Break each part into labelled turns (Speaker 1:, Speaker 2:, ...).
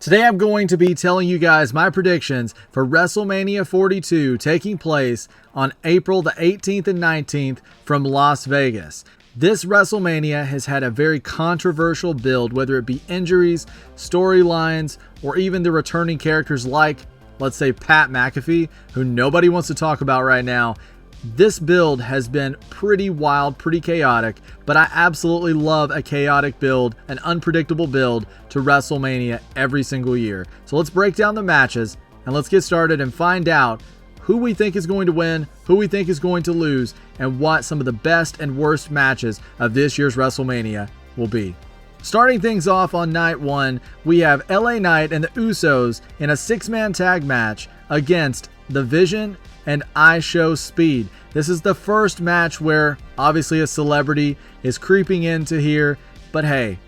Speaker 1: Today I'm going to be telling you guys my predictions for WrestleMania 42 taking place on April the 18th and 19th from Las Vegas. This WrestleMania has had a very controversial build, whether it be injuries, storylines, or even the returning characters like, let's say, Pat McAfee, who nobody wants to talk about right now. This build has been pretty wild, pretty chaotic, but I absolutely love a chaotic build, an unpredictable build to WrestleMania every single year. So let's break down the matches and let's get started and find out who we think is going to win, who we think is going to lose, and what some of the best and worst matches of this year's WrestleMania will be. Starting things off on night one, we have LA Knight and the Usos in a six-man tag match against The Vision and I Show Speed. This is the first match where obviously a celebrity is creeping into here, but hey,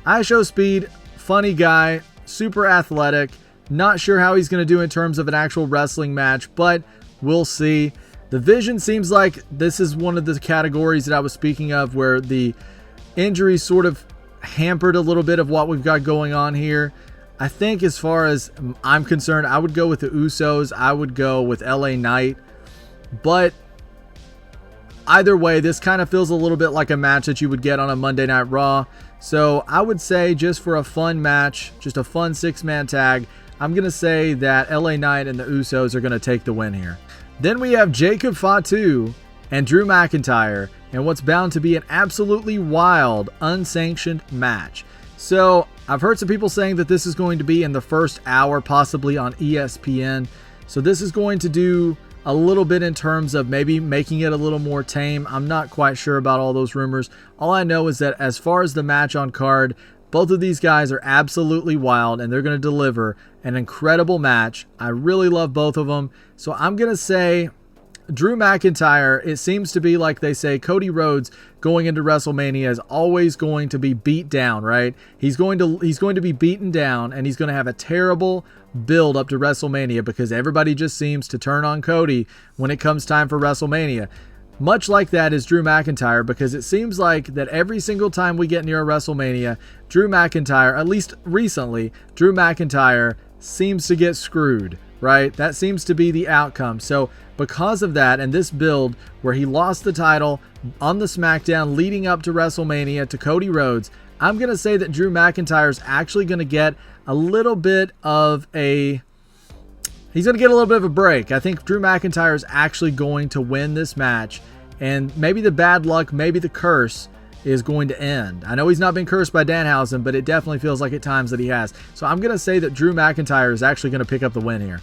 Speaker 1: I Show Speed, funny guy, super athletic, not sure how he's going to do in terms of an actual wrestling match, but we'll see. The Vision seems like this is one of the categories that I was speaking of where the injuries sort of hampered a little bit of what we've got going on here. I think as far as I'm concerned, I would go with the Usos. I would go with LA Knight. But either way, this kind of feels a little bit like a match that you would get on a Monday Night Raw. So I would say just for a fun match, just a fun six-man tag, I'm going to say that LA Knight and the Usos are going to take the win here. Then we have Jacob Fatu and Drew McIntyre and what's bound to be an absolutely wild, unsanctioned match. So I've heard some people saying that this is going to be in the first hour, possibly on ESPN. So this is going to do a little bit in terms of maybe making it a little more tame. I'm not quite sure about all those rumors. All I know is that as far as the match on card, both of these guys are absolutely wild and they're going to deliver an incredible match. I really love both of them. So I'm going to say Drew McIntyre. It seems to be like they say Cody Rhodes going into WrestleMania is always going to be beat down, right? He's going to be beaten down and he's going to have a terrible build up to WrestleMania because everybody just seems to turn on Cody when it comes time for WrestleMania. Much like that is Drew McIntyre, because it seems like that every single time we get near a WrestleMania, Drew McIntyre, at least recently, Drew McIntyre seems to get screwed, right? That seems to be the outcome. So because of that, and this build where he lost the title on the SmackDown leading up to WrestleMania to Cody Rhodes, I'm going to say that Drew McIntyre is actually going to get a little bit of a... He's going to get a little bit of a break. I think Drew McIntyre is actually going to win this match, and maybe the bad luck, maybe the curse is going to end. I know he's not been cursed by Danhausen, but it definitely feels like at times that he has. So I'm going to say that Drew McIntyre is actually going to pick up the win here.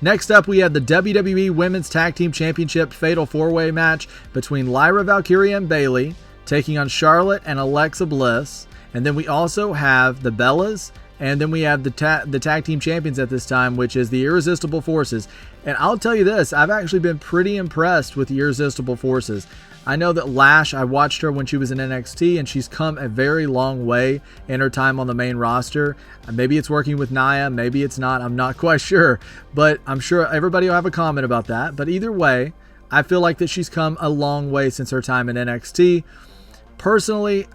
Speaker 1: Next up, we have the WWE Women's Tag Team Championship Fatal 4-Way match between Lyra Valkyria and Bayley, taking on Charlotte and Alexa Bliss. And then we also have the Bellas, and then we have the tag team champions at this time, which is the Irresistible Forces. And I'll tell you this, I've actually been pretty impressed with the Irresistible Forces. I know that Lash, I watched her when she was in NXT, and she's come a very long way in her time on the main roster. Maybe it's working with Nia, maybe it's not, I'm not quite sure. But I'm sure everybody will have a comment about that. But either way, I feel like that she's come a long way since her time in NXT. Personally,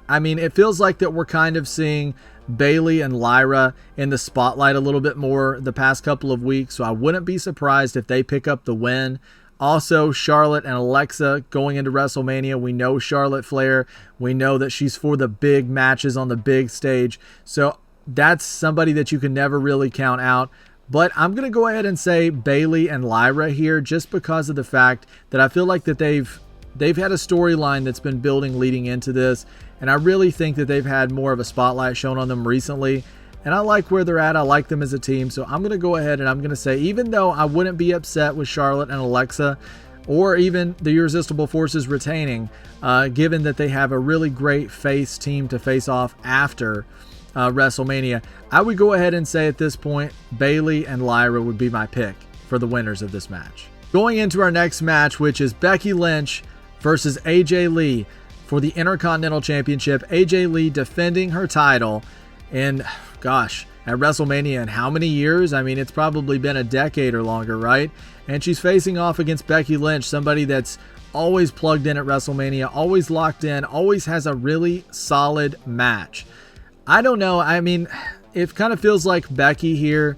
Speaker 1: I mean, it feels like that we're kind of seeing Bayley and Lyra in the spotlight a little bit more the past couple of weeks, so I wouldn't be surprised if they pick up the win. Also, Charlotte and Alexa going into WrestleMania. We know Charlotte Flair. We know that she's for the big matches on the big stage, so that's somebody that you can never really count out. But I'm going to go ahead and say Bayley and Lyra here just because of the fact that I feel like that they've had a storyline that's been building leading into this, and I really think that they've had more of a spotlight shown on them recently, and I like where they're at. I like them as a team, so I'm going to go ahead and I'm going to say, even though I wouldn't be upset with Charlotte and Alexa or even the Irresistible Forces retaining, given that they have a really great face team to face off after WrestleMania, I would go ahead and say at this point, Bayley and Lyra would be my pick for the winners of this match. Going into our next match, which is Becky Lynch versus AJ Lee for the Intercontinental Championship. AJ Lee defending her title in, gosh, at WrestleMania in how many years? I mean, it's probably been a decade or longer, right? And she's facing off against Becky Lynch, somebody that's always plugged in at WrestleMania, always locked in, always has a really solid match. I don't know. I mean, it kind of feels like Becky here.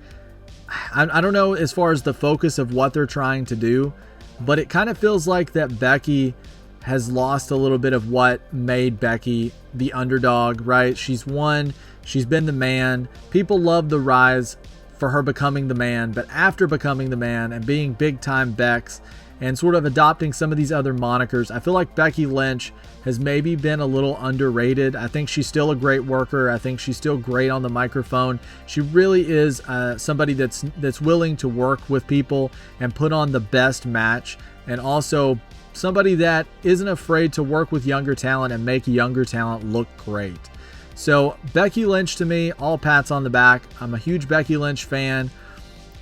Speaker 1: I don't know as far as the focus of what they're trying to do, but it kind of feels like that Becky has lost a little bit of what made Becky the underdog, right? She's won. She's been the man. People love the rise for her becoming the man, but after becoming the man and being big time Bex and sort of adopting some of these other monikers, I feel like Becky Lynch has maybe been a little underrated. I think she's still a great worker. I think she's still great on the microphone. She really is somebody that's willing to work with people and put on the best match, and also somebody that isn't afraid to work with younger talent and make younger talent look great. So Becky Lynch, to me, all pats on the back. I'm a huge Becky Lynch fan.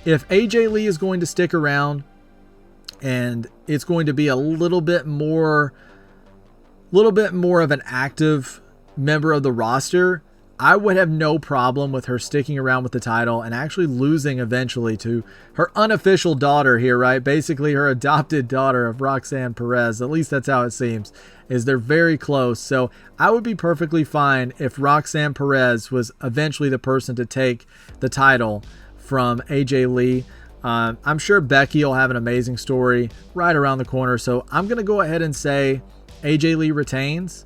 Speaker 1: If AJ Lee is going to stick around and it's going to be a little bit more of an active member of the roster, I would have no problem with her sticking around with the title and actually losing eventually to her unofficial daughter here, right? Basically her adopted daughter of Roxanne Perez. At least that's how it seems, is they're very close. So I would be perfectly fine if Roxanne Perez was eventually the person to take the title from AJ Lee. I'm sure Becky will have an amazing story right around the corner. So I'm going to go ahead and say AJ Lee retains,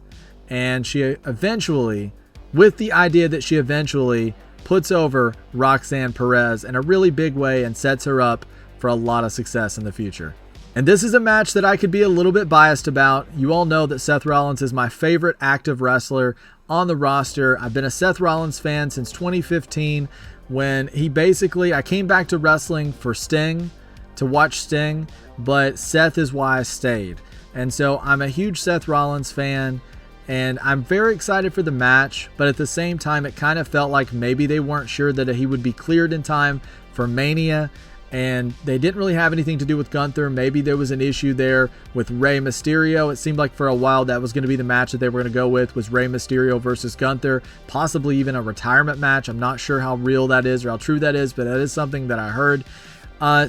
Speaker 1: and she eventually, with the idea that she eventually puts over Roxanne Perez in a really big way and sets her up for a lot of success in the future. And this is a match that I could be a little bit biased about. You all know that Seth Rollins is my favorite active wrestler on the roster. I've been a Seth Rollins fan since 2015 when I came back to wrestling for Sting, to watch Sting, but Seth is why I stayed. And so I'm a huge Seth Rollins fan, and I'm very excited for the match, but at the same time, it kind of felt like maybe they weren't sure that he would be cleared in time for Mania, and they didn't really have anything to do with Gunther. Maybe there was an issue there with Rey Mysterio. It seemed like for a while that was going to be the match that they were going to go with, was Rey Mysterio versus Gunther, possibly even a retirement match. I'm not sure how real that is or how true that is, but that is something that I heard.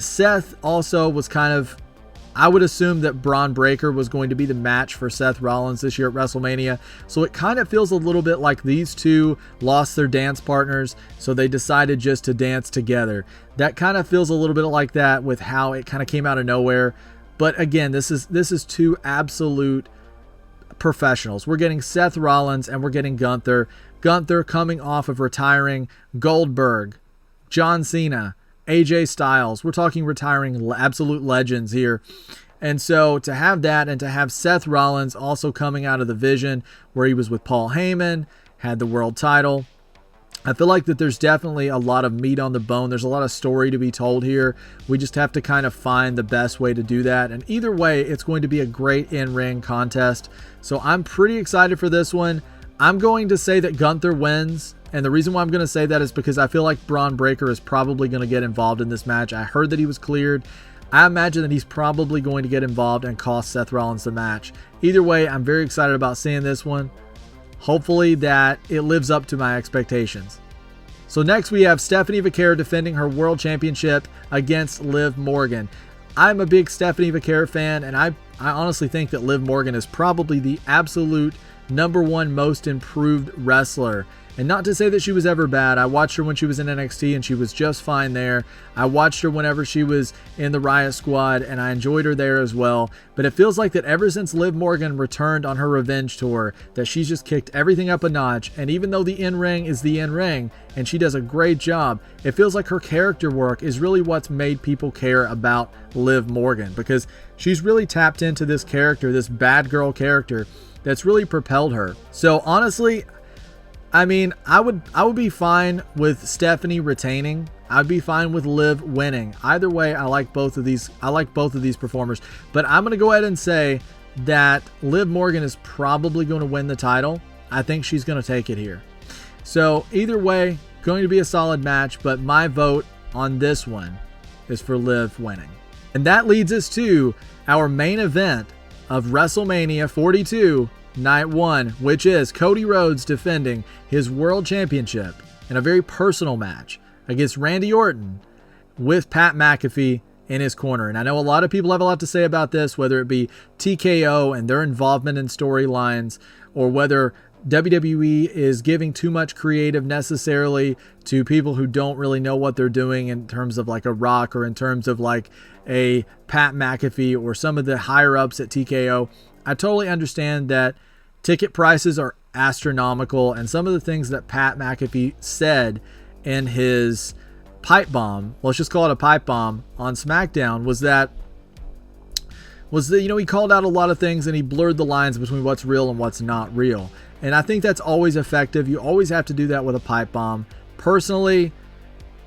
Speaker 1: Seth also was I would assume that Braun Breaker was going to be the match for Seth Rollins this year at WrestleMania. So it kind of feels a little bit like these two lost their dance partners, so they decided just to dance together. That kind of feels a little bit like that with how it kind of came out of nowhere. But again, this is two absolute professionals. We're getting Seth Rollins and we're getting Gunther. Gunther coming off of retiring Goldberg, John Cena, AJ Styles. We're talking retiring absolute legends here. And so to have that, and to have Seth Rollins also coming out of the Vision where he was with Paul Heyman, had the world title, I feel like that there's definitely a lot of meat on the bone. There's a lot of story to be told here. We just have to kind of find the best way to do that. And either way, it's going to be a great in-ring contest. So I'm pretty excited for this one. I'm going to say that Gunther wins. And the reason why I'm going to say that is because I feel like Braun Breaker is probably going to get involved in this match. I heard that he was cleared. I imagine that he's probably going to get involved and cost Seth Rollins the match. Either way, I'm very excited about seeing this one. Hopefully that it lives up to my expectations. So next we have Stephanie Vaquer defending her world championship against Liv Morgan. I'm a big Stephanie Vaquer fan, and I honestly think that Liv Morgan is probably the absolute #1 most improved wrestler. And not to say that she was ever bad. I watched her when she was in NXT and she was just fine there. I watched her whenever she was in the Riot Squad and I enjoyed her there as well. But it feels like that ever since Liv Morgan returned on her revenge tour, that she's just kicked everything up a notch. And even though the in-ring is the in-ring and she does a great job, it feels like her character work is really what's made people care about Liv Morgan, because she's really tapped into this character, this bad girl character, that's really propelled her. So honestly, I mean, I would be fine with Stephanie retaining. I'd be fine with Liv winning. Either way, I like both of these performers. But I'm going to go ahead and say that Liv Morgan is probably going to win the title. I think she's going to take it here. So either way, going to be a solid match, but my vote on this one is for Liv winning. And that leads us to our main event of WrestleMania 42 Night 1, which is Cody Rhodes defending his world championship in a very personal match against Randy Orton with Pat McAfee in his corner. And I know a lot of people have a lot to say about this, whether it be TKO and their involvement in storylines, or whether WWE is giving too much creative necessarily to people who don't really know what they're doing in terms of like a Rock or in terms of like a Pat McAfee or some of the higher ups at TKO. I totally understand that ticket prices are astronomical, and some of the things that Pat McAfee said in his pipe bomb, let's just call it a pipe bomb on SmackDown, was that he called out a lot of things and he blurred the lines between what's real and what's not real. And I think that's always effective. You always have to do that with a pipe bomb. Personally,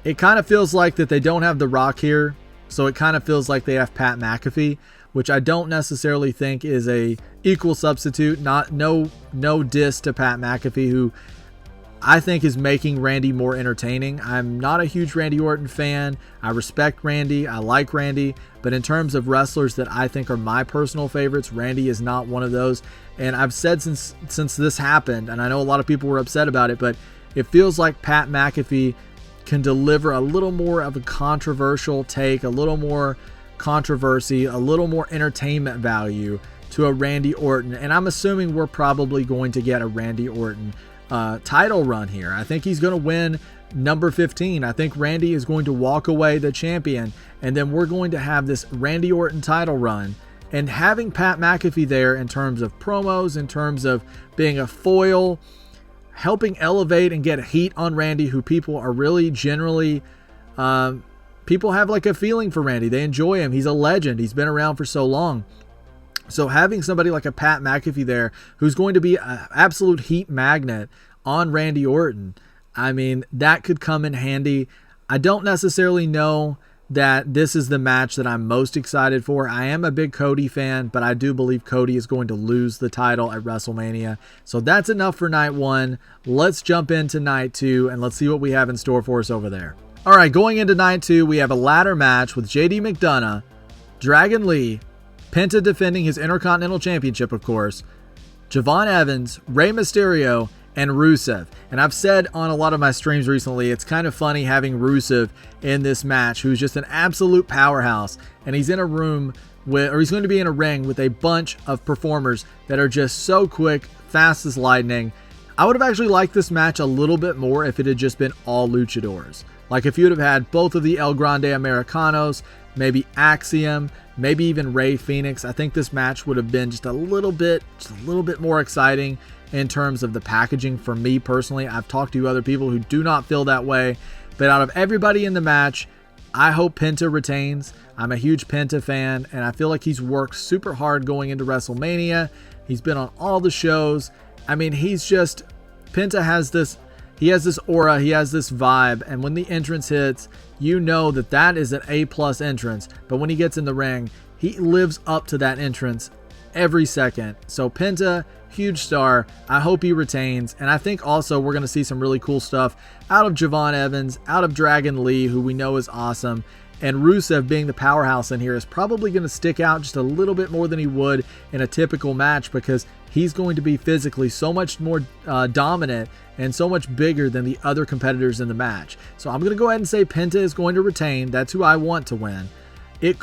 Speaker 1: it kind of feels like that they don't have The Rock here, so it kind of feels like they have Pat McAfee, which I don't necessarily think is a equal substitute. No diss to Pat McAfee, who I think is making Randy more entertaining. I'm not a huge Randy Orton fan. I respect Randy. I like Randy. But in terms of wrestlers that I think are my personal favorites, Randy is not one of those. And I've said since this happened, and I know a lot of people were upset about it, but it feels like Pat McAfee can deliver a little more of a controversial take, a little more controversy, a little more entertainment value to a Randy Orton. And I'm assuming we're probably going to get a Randy Orton title run here. I think he's going to win number 15. I think Randy is going to walk away the champion, and then we're going to have this Randy Orton title run. And having Pat McAfee there in terms of promos, in terms of being a foil, helping elevate and get heat on Randy, who people are really generally, people have like a feeling for Randy. They enjoy him. He's a legend. He's been around for so long. So having somebody like a Pat McAfee there who's going to be an absolute heat magnet on Randy Orton, I mean, that could come in handy. I don't necessarily know that this is the match that I'm most excited for. I am a big Cody fan, but I do believe Cody is going to lose the title at WrestleMania. So that's enough for night one. Let's jump into night two and let's see what we have in store for us over there. All right, going into night two, we have a ladder match with JD McDonough, Dragon Lee, Penta defending his Intercontinental Championship, of course, Javon Evans, Rey Mysterio, and Rusev. And I've said on a lot of my streams recently, it's kind of funny having Rusev in this match, who's just an absolute powerhouse. And he's in a room with, or he's going to be in a ring with a bunch of performers that are just so quick, fast as lightning. I would have actually liked this match a little bit more if it had just been all luchadors. Like if you would have had both of the El Grande Americanos, maybe Axiom, maybe even Rey Fenix. I think this match would have been just a little bit more exciting in terms of the packaging for me personally. I've talked to other people who do not feel that way, but out of everybody in the match, I hope Penta retains. I'm a huge Penta fan, and I feel like he's worked super hard going into WrestleMania. He's been on all the shows. I mean, Penta has this, he has this aura, he has this vibe, and when the entrance hits, you know that is an A+ entrance, but when he gets in the ring, he lives up to that entrance every second. So Penta, huge star. I hope he retains, and I think also we're going to see some really cool stuff out of Javon Evans, out of Dragon Lee, who we know is awesome, and Rusev being the powerhouse in here is probably going to stick out just a little bit more than he would in a typical match, because he's going to be physically so much more dominant and so much bigger than the other competitors in the match. So I'm going to go ahead and say Penta is going to retain. That's who I want to win. It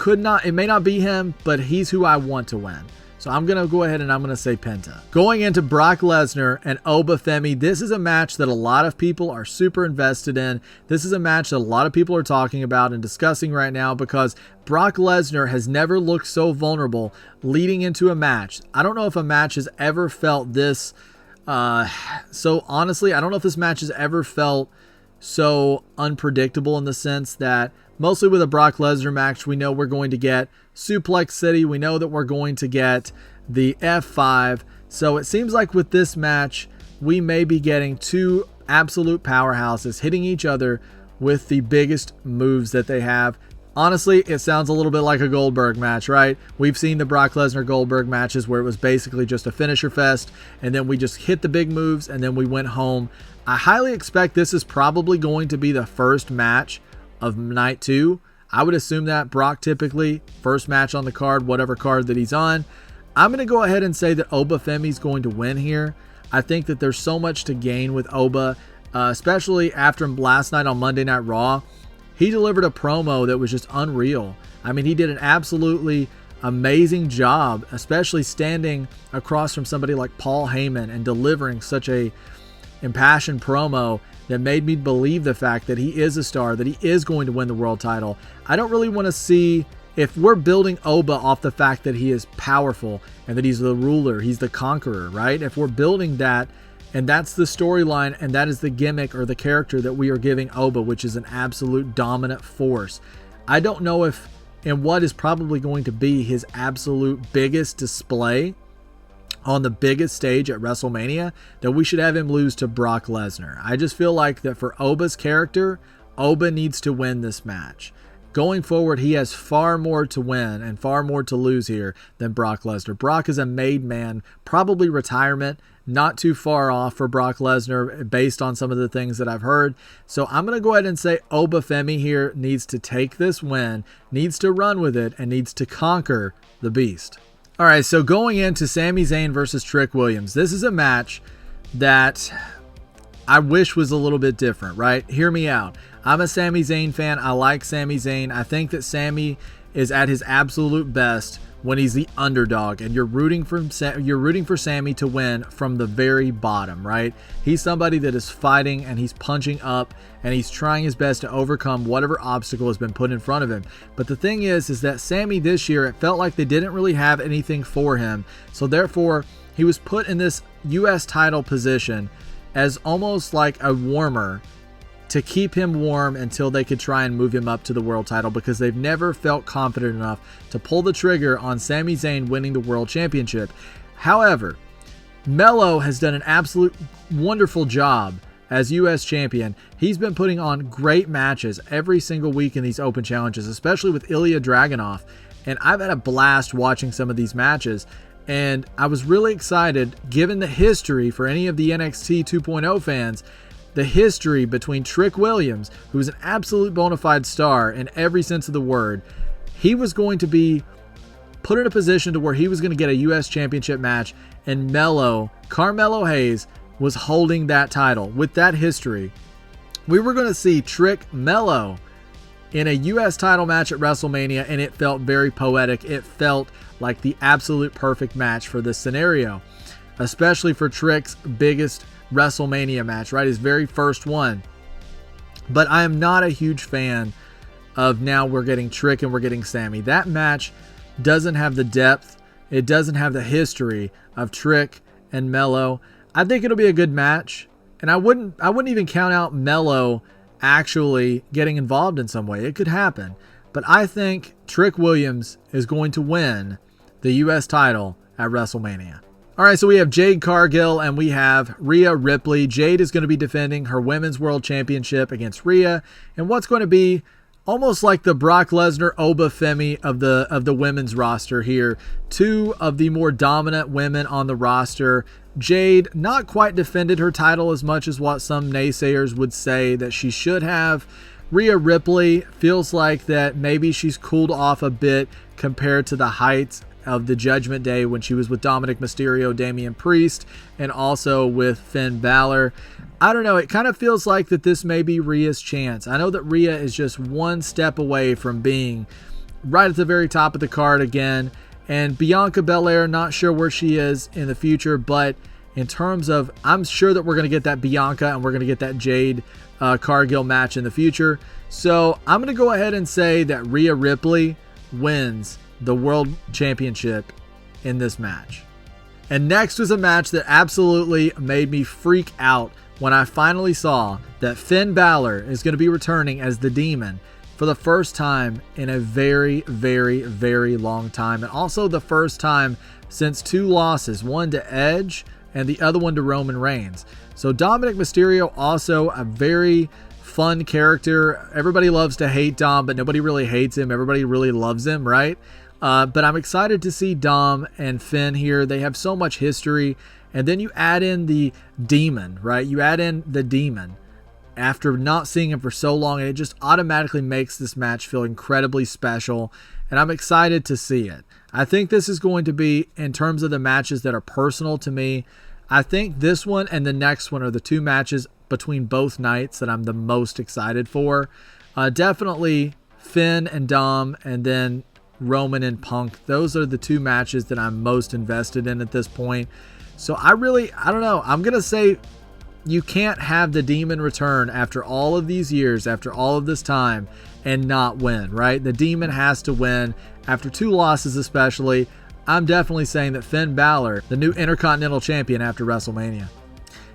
Speaker 1: may not be him, but he's who I want to win. So I'm going to go ahead and I'm going to say Penta. Going into Brock Lesnar and Obafemi, this is a match that a lot of people are super invested in. This is a match that a lot of people are talking about and discussing right now, because Brock Lesnar has never looked so vulnerable leading into a match. I don't know if a match has ever felt this. So honestly, I don't know if this match has ever felt so unpredictable, in the sense that mostly with a Brock Lesnar match, we know we're going to get Suplex City. We know that we're going to get the F5. So it seems like with this match, we may be getting two absolute powerhouses hitting each other with the biggest moves that they have. Honestly, it sounds a little bit like a Goldberg match, right? We've seen the Brock Lesnar Goldberg matches where it was basically just a finisher fest, and then we just hit the big moves, and then we went home. I highly expect this is probably going to be the first match of night two. I would assume that Brock typically first match on the card, whatever card that he's on. I'm going to go ahead and say that Obafemi is going to win here. I think that there's so much to gain with Oba, especially after last night on Monday Night Raw. He delivered a promo that was just unreal. I mean, he did an absolutely amazing job, especially standing across from somebody like Paul Heyman and delivering such a impassioned promo that made me believe the fact that he is a star, that he is going to win the world title. I don't really want to see, if we're building Oba off the fact that he is powerful and that he's the ruler, he's the conqueror, right? If we're building that, and that's the storyline, and that is the gimmick or the character that we are giving Oba, which is an absolute dominant force, I don't know if, in what is probably going to be his absolute biggest display on the biggest stage at WrestleMania, that we should have him lose to Brock Lesnar. I just feel like that for Oba's character, Oba needs to win this match. Going forward, he has far more to win and far more to lose here than Brock Lesnar. Brock is a made man, probably retirement, not too far off for Brock Lesnar based on some of the things that I've heard. So I'm going to go ahead and say Oba Femi here needs to take this win, needs to run with it, and needs to conquer the Beast. All right, so going into Sami Zayn versus Trick Williams, this is a match that I wish was a little bit different, right? Hear me out. I'm a Sami Zayn fan. I like Sami Zayn. I think that Sami is at his absolute best when he's the underdog, and you're rooting for Sami to win from the very bottom, right? He's somebody that is fighting and he's punching up and he's trying his best to overcome whatever obstacle has been put in front of him. But the thing is that Sami this year, it felt like they didn't really have anything for him. So therefore, he was put in this U.S. title position as almost like a warmer to keep him warm until they could try and move him up to the world title, because they've never felt confident enough to pull the trigger on Sami Zayn winning the world championship. However, Melo has done an absolute wonderful job as U.S. champion. He's been putting on great matches every single week in these open challenges, especially with Ilya Dragunov, and I've had a blast watching some of these matches. And I was really excited, given the history for any of the NXT 2.0 fans, the history between Trick Williams, who is an absolute bona fide star in every sense of the word. He was going to be put in a position to where he was going to get a U.S. championship match, and Carmelo Hayes was holding that title. With that history, we were going to see Trick Melo in a U.S. title match at WrestleMania, and it felt very poetic. It felt like the absolute perfect match for this scenario, especially for Trick's biggest WrestleMania match, right? His very first one. But I am not a huge fan of now we're getting Trick and we're getting Sami. That match doesn't have the depth. It doesn't have the history of Trick and Melo. I think it'll be a good match, and I wouldn't even count out Melo actually getting involved in some way. It could happen. But I think Trick Williams is going to win the U.S. title at WrestleMania. All right, so we have Jade Cargill and we have Rhea Ripley. Jade is going to be defending her Women's World Championship against Rhea, and what's going to be almost like the Brock Lesnar Oba Femi of the women's roster here. Two of the more dominant women on the roster. Jade not quite defended her title as much as what some naysayers would say that she should have. Rhea Ripley feels like that maybe she's cooled off a bit compared to the heights of the Judgment Day when she was with Dominic Mysterio, Damian Priest, and also with Finn Balor. I don't know, it kind of feels like that this may be Rhea's chance. I know that Rhea is just one step away from being right at the very top of the card again, and Bianca Belair, not sure where she is in the future, but in terms of, I'm sure that we're going to get that Bianca and we're going to get that Jade Cargill match in the future. So I'm going to go ahead and say that Rhea Ripley wins the World Championship in this match. And next was a match that absolutely made me freak out when I finally saw that Finn Balor is going to be returning as the Demon for the first time in a very, very, very long time. And also the first time since two losses, one to Edge and the other one to Roman Reigns. So Dominic Mysterio, also a very fun character. Everybody loves to hate Dom, but nobody really hates him. Everybody really loves him, right? But I'm excited to see Dom and Finn here. They have so much history. And then you add in the Demon, right? You add in the Demon after not seeing him for so long, and it just automatically makes this match feel incredibly special. And I'm excited to see it. I think this is going to be, in terms of the matches that are personal to me, I think this one and the next one are the two matches between both nights that I'm the most excited for. Definitely Finn and Dom, and then Roman and Punk. Those are the two matches that I'm most invested in at this point. So I don't know. I'm going to say you can't have the Demon return after all of these years, after all of this time, and not win, right? The Demon has to win after 2 losses especially. I'm definitely saying that Finn Balor, the new Intercontinental Champion after WrestleMania.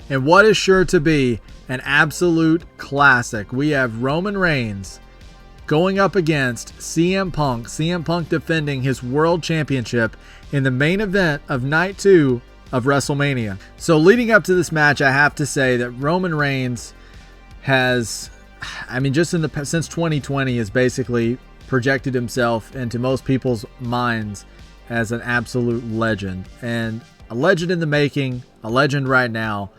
Speaker 1: And what is sure to be an absolute classic, we have Roman Reigns going up against CM Punk. CM Punk defending his World Championship in the main event of Night 2 of WrestleMania. So leading up to this match, I have to say that Roman Reigns has, just since 2020 has basically projected himself into most people's minds as an absolute legend, and a legend in the making, a legend right now.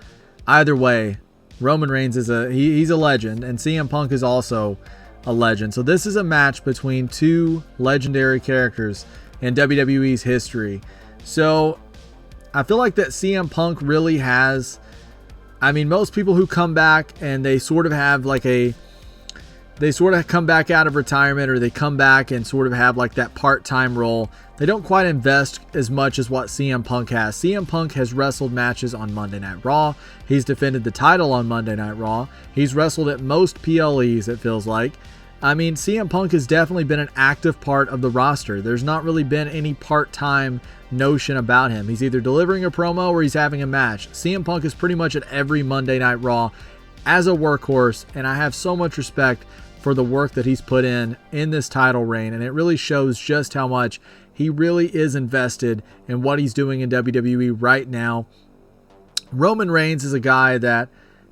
Speaker 1: Either way, Roman Reigns is he's a legend, and CM Punk is also a legend. So this is a match between 2 legendary characters in WWE's history. So I feel like that CM Punk really has, most people who come back and they sort of have they sort of come back out of retirement, or they come back and sort of have like that part-time role. They don't quite invest as much as what CM Punk has. CM Punk has wrestled matches on Monday Night Raw. He's defended the title on Monday Night Raw. He's wrestled at most PLEs, it feels like. CM Punk has definitely been an active part of the roster. There's not really been any part-time notion about him. He's either delivering a promo or he's having a match. CM Punk is pretty much at every Monday Night Raw as a workhorse, and I have so much respect for the work that he's put in this title reign, and it really shows just how much he really is invested in what he's doing in WWE right now. Roman Reigns is a guy that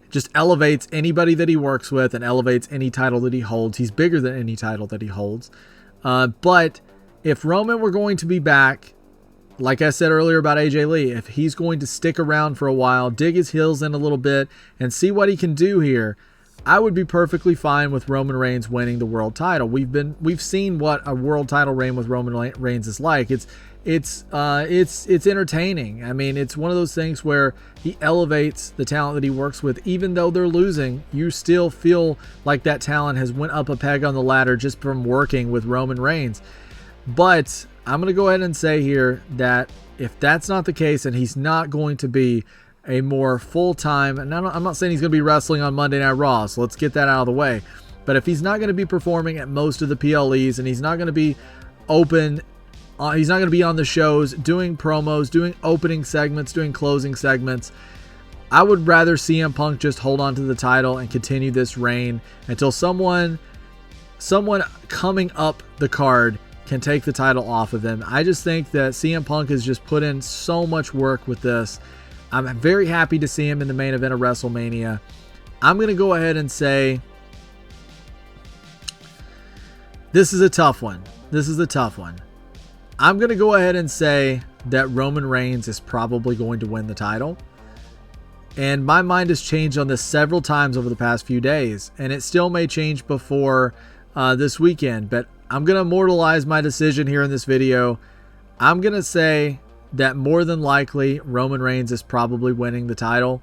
Speaker 1: just elevates anybody that he works with and elevates any title that he holds. He's bigger than any title that he holds. But if Roman were going to be back, like I said earlier about AJ Lee, if he's going to stick around for a while, dig his heels in a little bit, and see what he can do here, I would be perfectly fine with Roman Reigns winning the world title. We've seen what a world title reign with Roman Reigns is like. It's entertaining. It's one of those things where he elevates the talent that he works with. Even though they're losing, you still feel like that talent has went up a peg on the ladder just from working with Roman Reigns. But I'm going to go ahead and say here that if that's not the case, and he's not going to be a more full-time, and I'm not saying he's going to be wrestling on Monday Night Raw, so let's get that out of the way. But if he's not going to be performing at most of the PLEs, and he's not going to be open, he's not going to be on the shows, doing promos, doing opening segments, doing closing segments, I would rather CM Punk just hold on to the title and continue this reign until someone coming up the card can take the title off of him. I just think that CM Punk has just put in so much work with this. I'm very happy to see him in the main event of WrestleMania. I'm going to go ahead and say this is a tough one. I'm going to go ahead and say that Roman Reigns is probably going to win the title. And my mind has changed on this several times over the past few days, and it still may change before this weekend, but I'm going to immortalize my decision here in this video. I'm going to say that more than likely Roman Reigns is probably winning the title,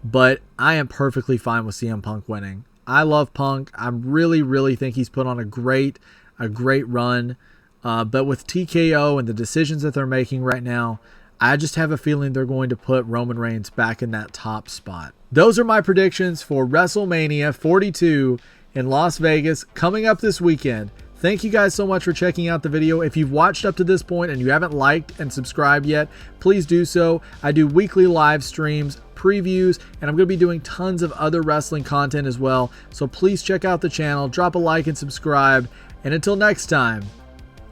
Speaker 1: but I am perfectly fine with CM Punk winning. I love Punk. I really think he's put on a great run, but with TKO and the decisions that they're making right now, I just have a feeling they're going to put Roman Reigns back in that top spot. Those are my predictions for WrestleMania 42 in Las Vegas coming up this weekend. Thank you guys so much for checking out the video. If you've watched up to this point and you haven't liked and subscribed yet, please do so. I do weekly live streams, previews, and I'm going to be doing tons of other wrestling content as well. So please check out the channel, drop a like and subscribe. And until next time,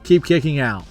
Speaker 1: keep kicking out.